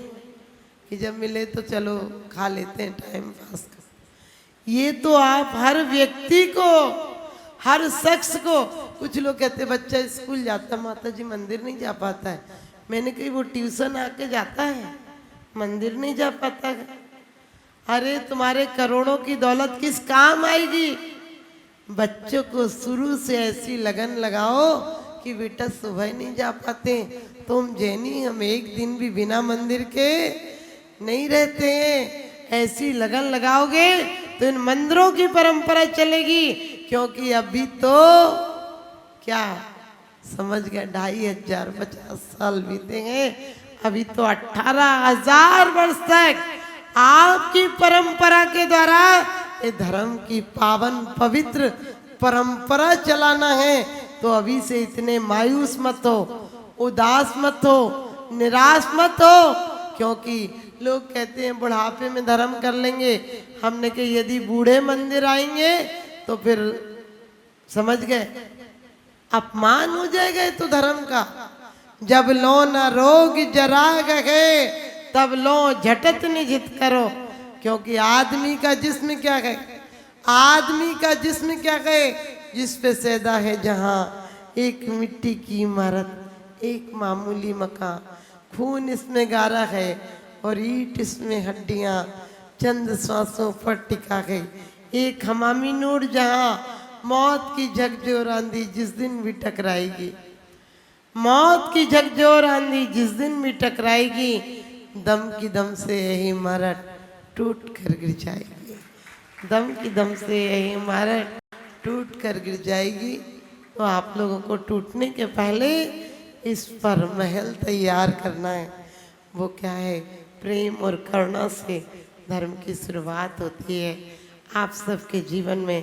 कि जब मिले तो चलो खा लेते हैं टाइम पास का। ये तो आप हर व्यक्ति को, हर शख्स को। कुछ लोग कहते बच्चा स्कूल जाता माता जी मंदिर नहीं जा पाता है। मैंने कही वो ट्यूशन आके जाता है, मंदिर नहीं जा पाता है। अरे तुम्हारे करोड़ों की दौलत किस काम आएगी। बच्चों को शुरू से ऐसी लगन लगाओ कि बेटा सुबह नहीं जा पाते तुम जैनी, हम एक दिन भी बिना मंदिर के नहीं रहते हैं। ऐसी लगन लगाओगे तो इन मंदिरों की परंपरा चलेगी। क्योंकि अभी तो क्या समझ गए 2550 साल बीते हैं, अभी तो 18,000 वर्ष तक आपकी परंपरा के द्वारा ये धर्म की पावन पवित्र परंपरा चलाना है। तो अभी से इतने मायूस मत हो, उदास मत हो, निराश मत हो। क्योंकि लोग कहते हैं बुढ़ापे में धर्म कर लेंगे। हमने कहा यदि बूढ़े मंदिर आएंगे तो फिर समझ गए अपमान हो जाएगा ये तो धर्म का। जब लो न रोग जरा गए तब लो झटत निजित करो। क्योंकि आदमी का जिस्म क्या है, आदमी का जिस्म क्या है, जिस पे सैदा है जहाँ एक मिट्टी की इमारत, एक मामूली मकान, खून इसमें गारा है और ईंट इसमें हड्डियाँ, चंद सांसों पर टिका गई। एक हमामी नूर जहाँ मौत की झकझोर आंधी जिस दिन भी टकराएगी, मौत की झकझोर आंधी जिस दिन भी टकराएगी, दम की दम से यही इमारत टूट कर गिर जाएगी। दम की दम से यही इमारत टूट कर गिर जाएगी। तो आप लोगों को टूटने के पहले इस पर महल तैयार करना है। वो क्या है, प्रेम और करुणा से धर्म की शुरुआत होती है। आप सबके जीवन में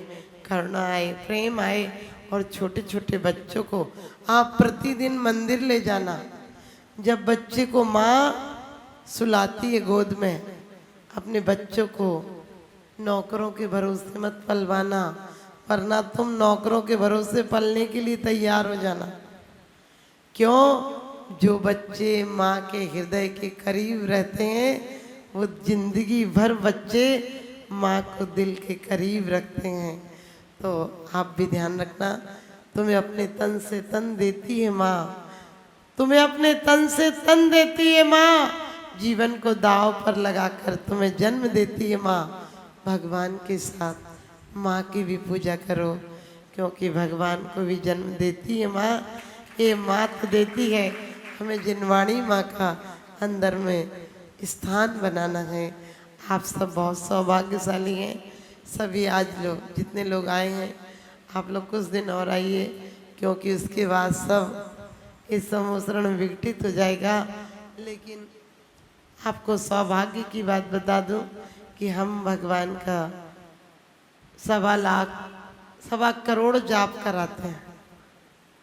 करुणा आए, प्रेम आए। और छोटे छोटे बच्चों को आप प्रतिदिन मंदिर ले जाना। जब बच्चे को माँ सुलाती है गोद में, अपने बच्चों को नौकरों के भरोसे मत पलवाना, वरना तुम नौकरों के भरोसे पलने के लिए तैयार हो जाना। क्यों? जो बच्चे माँ के हृदय के करीब रहते हैं वो जिंदगी भर बच्चे माँ को दिल के करीब रखते हैं। तो आप भी ध्यान रखना, तुम्हें अपने तन से तन देती है माँ, तुम्हें अपने तन से तन देती है माँ। जीवन को दांव पर लगाकर तुम्हें जन्म देती है माँ। भगवान के साथ माँ की भी पूजा करो, क्योंकि भगवान को भी जन्म देती है माँ। ये माँ तो देती है, हमें जिनवाणी माँ का अंदर में स्थान बनाना है। आप सब बहुत सौभाग्यशाली हैं। सभी आज लोग जितने लोग आए हैं, आप लोग कुछ दिन और आइए, क्योंकि उसके बाद सब इस समोसरण विघटित हो जाएगा। लेकिन आपको सौभाग्य की बात बता दूं कि हम भगवान का 1.25 लाख 1.25 करोड़ जाप कराते हैं।